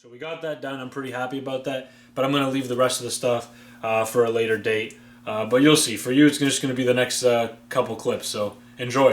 So we got that done. I'm pretty happy about that, but I'm going to leave the rest of the stuff for a later date. But you'll see. For you, it's just going to be the next couple clips, so enjoy.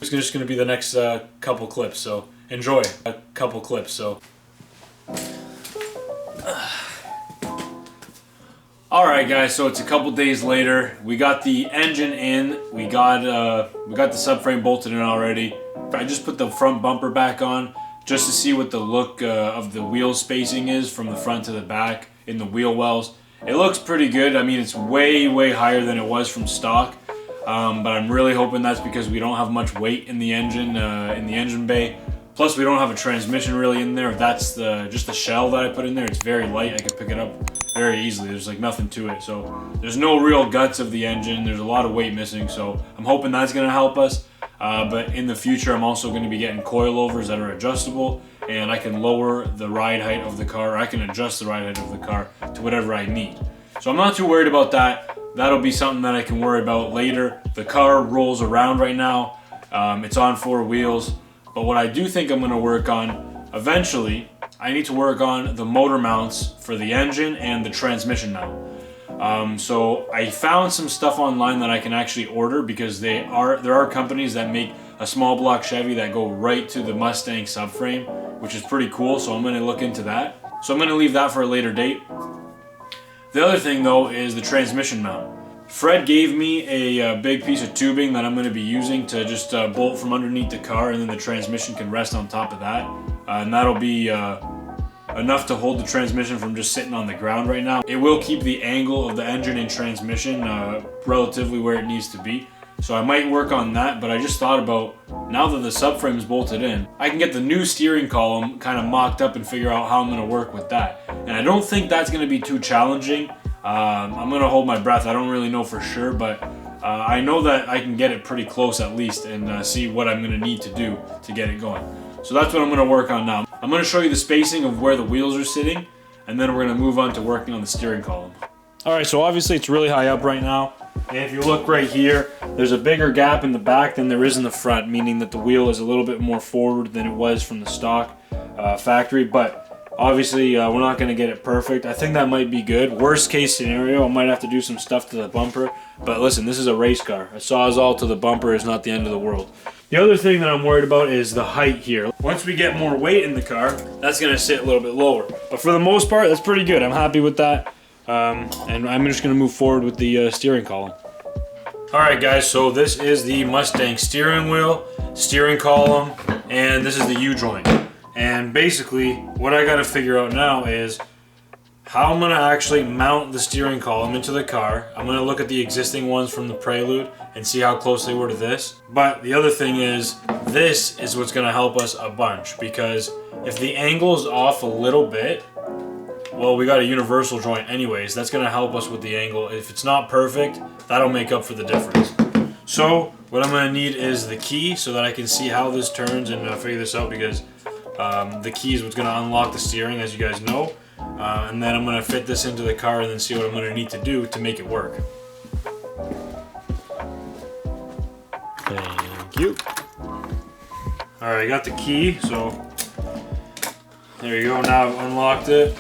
It's just going to be the next couple clips, so enjoy. A couple clips, so. Alright guys, so it's a couple days later. We got the engine in. We got the subframe bolted in already. I just put the front bumper back on just to see what the look of the wheel spacing is from the front to the back in the wheel wells. It looks pretty good. I mean, it's way higher than it was from stock, but I'm really hoping that's because we don't have much weight in the engine bay. Plus, we don't have a transmission really in there. That's just the shell that I put in there. It's very light. I could pick it up very easily. There's like nothing to it. So there's no real guts of the engine. There's a lot of weight missing. So I'm hoping that's going to help us. But in the future, I'm also going to be getting coilovers that are adjustable, and I can lower the ride height of the car. Or I can adjust the ride height of the car to whatever I need. So I'm not too worried about that. That'll be something that I can worry about later. The car rolls around right now. It's on 4 wheels. But what I do think I'm going to work on eventually, I need to work on the motor mounts for the engine and the transmission mount. So I found some stuff online that I can actually order because there are companies that make a small block Chevy that go right to the Mustang subframe, which is pretty cool. So I'm going to look into that. So I'm going to leave that for a later date. The other thing though is the transmission mount. Fred gave me a big piece of tubing that I'm going to be using to just bolt from underneath the car, and then the transmission can rest on top of that. And that'll be enough to hold the transmission from just sitting on the ground right now. It will keep the angle of the engine and transmission relatively where it needs to be. So I might work on that, but I just thought about, now that the subframe is bolted in, I can get the new steering column kind of mocked up and figure out how I'm going to work with that. And I don't think that's going to be too challenging. I'm going to hold my breath. I don't really know for sure, but I know that I can get it pretty close at least and see what I'm going to need to do to get it going. So that's what I'm going to work on now. I'm going to show you the spacing of where the wheels are sitting, and then we're going to move on to working on the steering column. Alright, so obviously it's really high up right now, and if you look right here, there's a bigger gap in the back than there is in the front, meaning that the wheel is a little bit more forward than it was from the stock factory, but obviously, we're not going to get it perfect. I think that might be good. Worst case scenario, I might have to do some stuff to the bumper. But listen, this is a race car. A Sawzall to the bumper is not the end of the world. The other thing that I'm worried about is the height here. Once we get more weight in the car, that's going to sit a little bit lower. But for the most part, that's pretty good. I'm happy with that. And I'm just going to move forward with the steering column. Alright guys, so this is the Mustang steering wheel, steering column, and this is the U-joint. And basically, what I gotta figure out now is how I'm gonna actually mount the steering column into the car. I'm gonna look at the existing ones from the Prelude and see how close they were to this. But the other thing is, this is what's gonna help us a bunch, because if the angle's off a little bit, well, we got a universal joint anyways. That's gonna help us with the angle. If it's not perfect, that'll make up for the difference. So, what I'm gonna need is the key so that I can see how this turns and figure this out, because the key is what's going to unlock the steering, as you guys know. And then I'm going to fit this into the car and then see what I'm going to need to do to make it work. Thank you. Alright, I got the key, so there you go. Now I've unlocked it.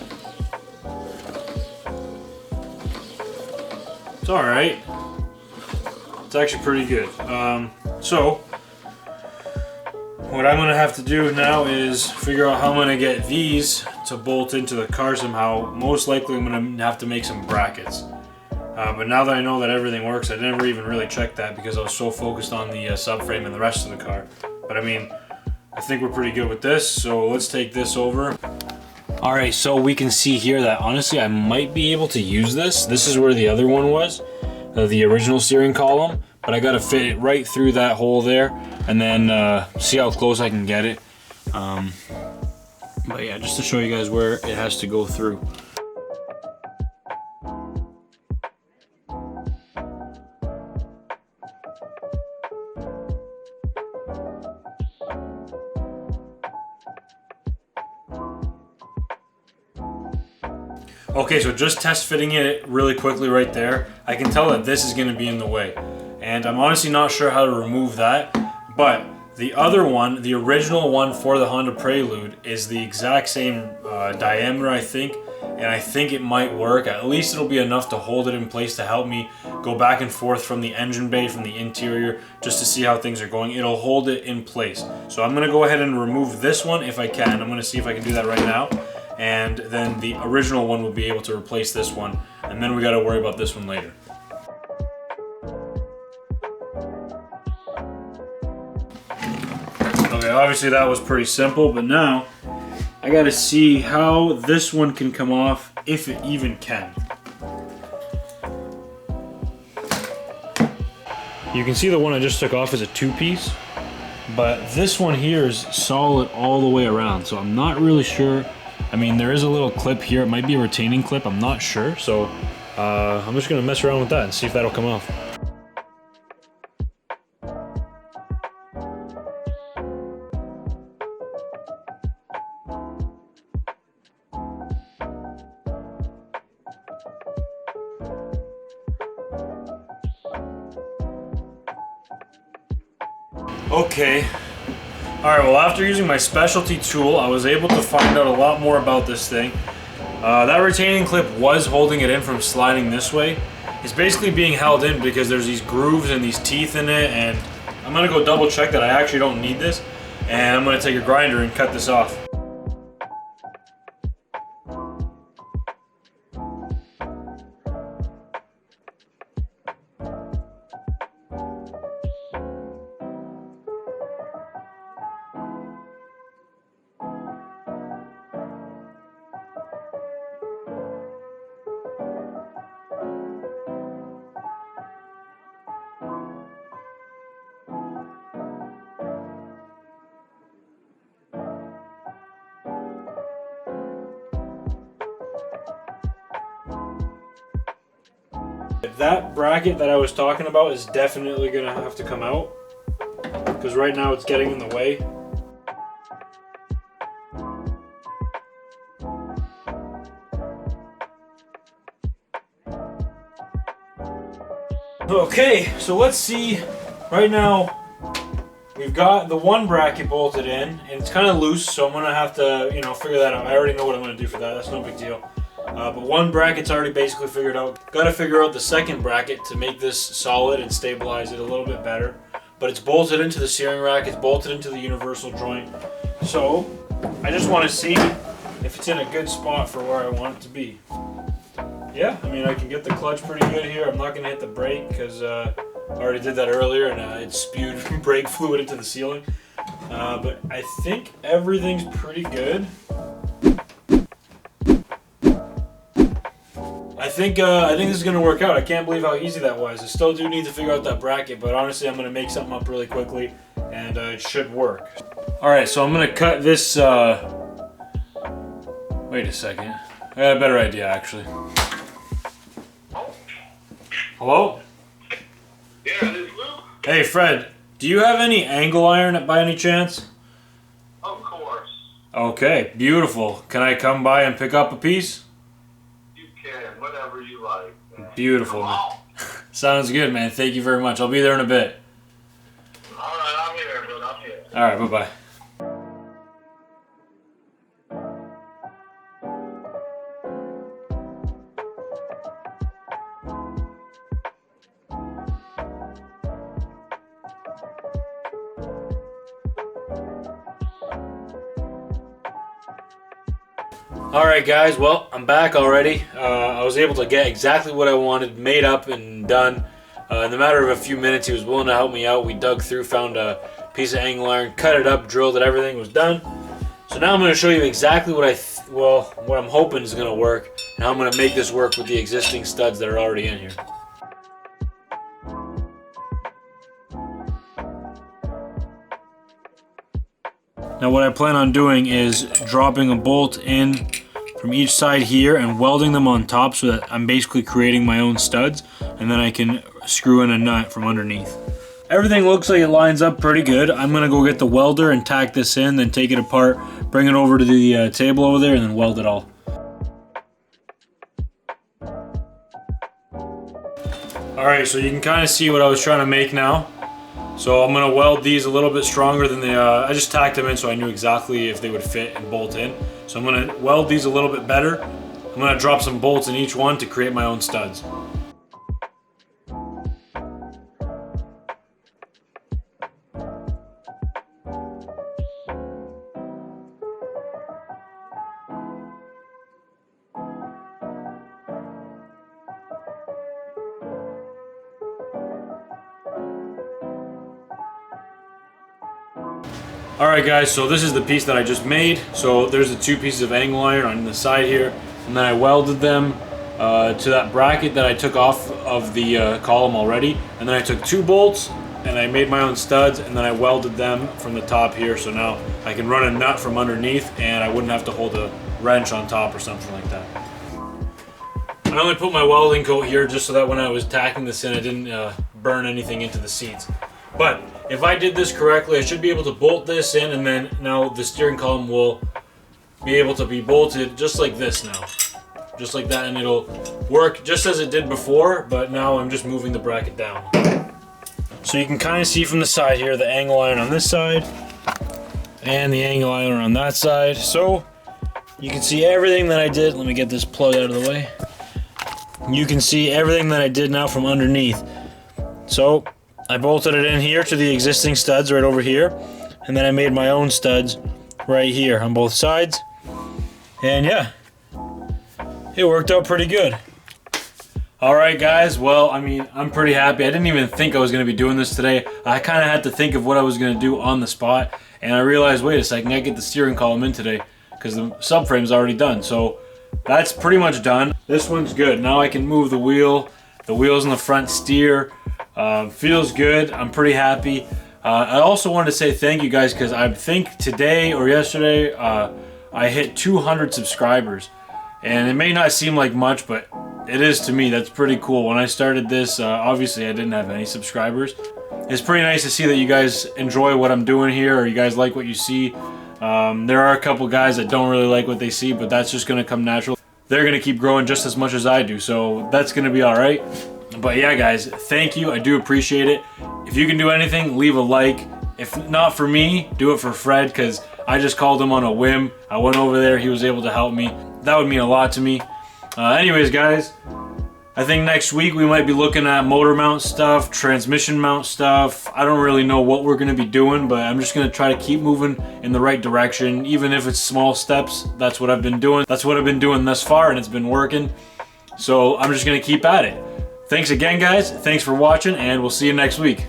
It's alright. It's actually pretty good. So what I'm going to have to do now is figure out how I'm going to get these to bolt into the car somehow. Most likely I'm going to have to make some brackets. But now that I know that everything works, I never even really checked that because I was so focused on the subframe and the rest of the car. But I mean, I think we're pretty good with this, so let's take this over. Alright, so we can see here that honestly I might be able to use this. This is where the other one was, the original steering column. But I gotta fit it right through that hole there and then see how close I can get it. But yeah, just to show you guys where it has to go through. Okay, so just test fitting it really quickly right there. I can tell that this is gonna be in the way. And I'm honestly not sure how to remove that, but The other one, the original one for the Honda Prelude, is the exact same diameter, I think, and I think it might work. At least it'll be enough to hold it in place to help me go back and forth from the engine bay, from the interior, just to see how things are going. It'll hold it in place. So I'm gonna go ahead and remove this one if I can. I'm gonna see if I can do that right now. And then the original one will be able to replace this one. And then we gotta worry about this one later. Okay, obviously that was pretty simple, but now I gotta see how this one can come off, if it even can. You can see the one I just took off is a 2-piece, but this one here is solid all the way around, so I'm not really sure. I mean, there is a little clip here. It might be a retaining clip, I'm not sure, so I'm just gonna mess around with that and see if that'll come off. Okay. Alright, well, after using my specialty tool, I was able to find out a lot more about this thing. That retaining clip was holding it in from sliding this way. It's basically being held in because there's these grooves and these teeth in it, and I'm gonna go double check that I actually don't need this, and I'm gonna take a grinder and cut this off. That bracket that I was talking about is definitely gonna have to come out, because right now it's getting in the way. Okay, so let's see. Right now we've got the one bracket bolted in, and it's kind of loose, so I'm gonna have to, you know, figure that out. I already know what I'm gonna do for that. That's no big deal. But one bracket's already basically figured out. Got to figure out the second bracket to make this solid and stabilize it a little bit better. But it's bolted into the steering rack. It's bolted into the universal joint. So I just want to see if it's in a good spot for where I want it to be. Yeah, I mean, I can get the clutch pretty good here. I'm not going to hit the brake because I already did that earlier, and it spewed brake fluid into the ceiling. But I think everything's pretty good. I think this is gonna work out. I can't believe how easy that was. I still do need to figure out that bracket, but honestly, I'm gonna make something up really quickly, and it should work. All right, so I'm gonna cut this. Wait a second. I got a better idea, actually. Hello? Yeah, this is Luke. Hey, Fred. Do you have any angle iron by any chance? Of course. Okay, beautiful. Can I come by and pick up a piece? Whatever you like. Man. Beautiful. Sounds good, man. Thank you very much. I'll be there in a bit. Alright, I'm here, but I'm here. Alright, bye-bye. Alright guys, well, I'm back already. I was able to get exactly what I wanted, made up and done. In the matter of a few minutes, he was willing to help me out. We dug through, found a piece of angle iron, cut it up, drilled it, everything was done. So now I'm going to show you exactly what what I'm hoping is going to work, and how I'm going to make this work with the existing studs that are already in here. Now what I plan on doing is dropping a bolt in from each side here and welding them on top so that I'm basically creating my own studs, and then I can screw in a nut from underneath. Everything looks like it lines up pretty good. I'm gonna go get the welder and tack this in, then take it apart, bring it over to the table over there, and then weld it all. Alright, so you can kind of see what I was trying to make now. So I'm gonna weld these a little bit stronger than the, I just tacked them in so I knew exactly if they would fit and bolt in. So I'm gonna weld these a little bit better. I'm gonna drop some bolts in each one to create my own studs. Alright guys, so this is the piece that I just made. So there's the two pieces of angle iron on the side here, and then I welded them to that bracket that I took off of the column already, and then I took two bolts and I made my own studs, and then I welded them from the top here, so now I can run a nut from underneath and I wouldn't have to hold a wrench on top or something like that. I only put my welding coat here just so that when I was tacking this in I didn't burn anything into the seats. But if I did this correctly, I should be able to bolt this in, and then now the steering column will be able to be bolted just like this now. Just like that, and it'll work just as it did before, but now I'm just moving the bracket down. So you can kind of see from the side here the angle iron on this side and the angle iron on that side. So you can see everything that I did. Let me get this plug out of the way. You can see everything that I did now from underneath. So I bolted it in here to the existing studs right over here, and then I made my own studs right here on both sides, and yeah, it worked out pretty good. Alright guys, well, I mean, I'm pretty happy. I didn't even think I was going to be doing this today. I kind of had to think of what I was going to do on the spot, and I realized, wait a second, I get the steering column in today because the subframe's already done, so that's pretty much done. This one's good. Now I can move the wheel. The wheels in the front steer. Feels good. I'm pretty happy. I also wanted to say thank you guys because I think today or yesterday I hit 200 subscribers, and it may not seem like much, but it is to me. That's pretty cool. When I started this, obviously I didn't have any subscribers. It's pretty nice to see that you guys enjoy what I'm doing here, or you guys like what you see. There are a couple guys that don't really like what they see, but that's just going to come natural. They're going to keep growing just as much as I do, so that's going to be alright. But yeah guys, thank you, I do appreciate it. If you can do anything, leave a like. If not for me, do it for Fred, because I just called him on a whim. I went over there, he was able to help me. That would mean a lot to me. Anyways guys, I think next week we might be looking at motor mount stuff, transmission mount stuff. I don't really know what we're going to be doing, but I'm just going to try to keep moving in the right direction, even if it's small steps. That's what I've been doing. That's what I've been doing thus far, and it's been working. So I'm just going to keep at it. Thanks again, guys. Thanks for watching, and we'll see you next week.